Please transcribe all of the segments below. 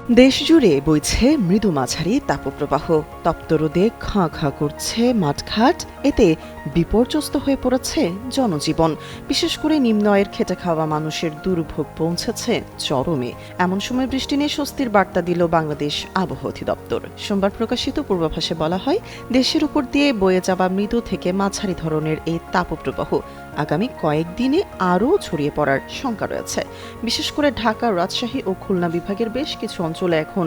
দেশজুড়ে বইছে মৃদু মাঝারি তাপপ্রবাহ। তপ্ত রোদে খাঁ খাঁ করছে মাঠঘাট। এতে বিপর্যস্ত হয়ে পড়েছে জনজীবন। বিশেষ করে নিম্ন আয়ের খেটে খাওয়া মানুষের দুর্ভোগ পৌঁছেছে চরমে। এমন সময় বৃষ্টি নিয়ে স্বস্তির বার্তা দিল বাংলাদেশ আবহাওয়া অধিদপ্তর। সোমবার প্রকাশিত পূর্বাভাসে বলা হয়, দেশের উপর দিয়ে বয়ে যাওয়া মৃদু থেকে মাঝারি ধরনের এই তাপপ্রবাহ আগামী কয়েকদিনে আরও ছড়িয়ে পড়ার শঙ্কা রয়েছে। বিশেষ করে ঢাকা, রাজশাহী ও খুলনা বিভাগের বেশ কিছু অঞ্চলে এখন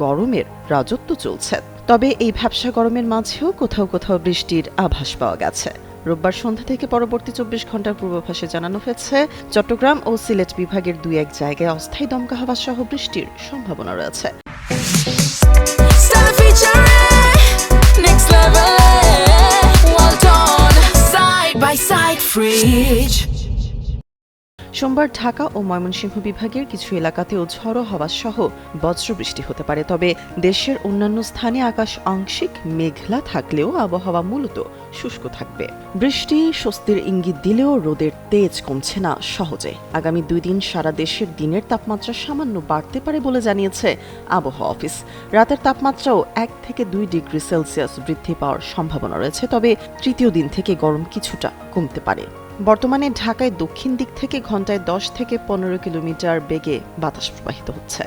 গরমের রাজত্ব চলছে। তবে এই ভ্যাপসা গরমের মাঝেও কোথাও কোথাও বৃষ্টির আভাস পাওয়া গেছে। রোববার সন্ধ্যা থেকে পরবর্তী 24 ঘন্টার পূর্বাভাসে জানানো হয়েছে, চট্টগ্রাম ও সিলেট বিভাগের 2-1 জায়গায় অস্থায়ী দমকা হাওয়া সহ বৃষ্টির সম্ভাবনা রয়েছে। সোমবার ঢাকা ও ময়মনসিংহ বিভাগের কিছু এলাকাতেও ঝড়ো হাওয়া সহ বজ্রবৃষ্টি হতে পারে। তবে দেশের অন্যান্য স্থানে আকাশ আংশিক মেঘলা থাকলেও আবহাওয়া মূলত শুষ্ক থাকবে। বৃষ্টি স্বস্তির ইঙ্গিত দিলেও রোদের তেজ কমছে না সহজে। আগামী 2 দিন সারা দেশের দিনের তাপমাত্রা সামান্য বাড়তে পারে বলে জানিয়েছে আবহাওয়া অফিস। রাতের তাপমাত্রাও 1 থেকে 2 ডিগ্রি সেলসিয়াস বৃদ্ধি পাওয়ার সম্ভাবনা রয়েছে। তবে তৃতীয় দিন থেকে গরম কিছুটা কমতে পারে। বর্তমানে ঢাকায় দক্ষিণ দিক থেকে ঘন্টায় 10 থেকে 15 কিলোমিটার বেগে বাতাস প্রবাহিত হচ্ছে।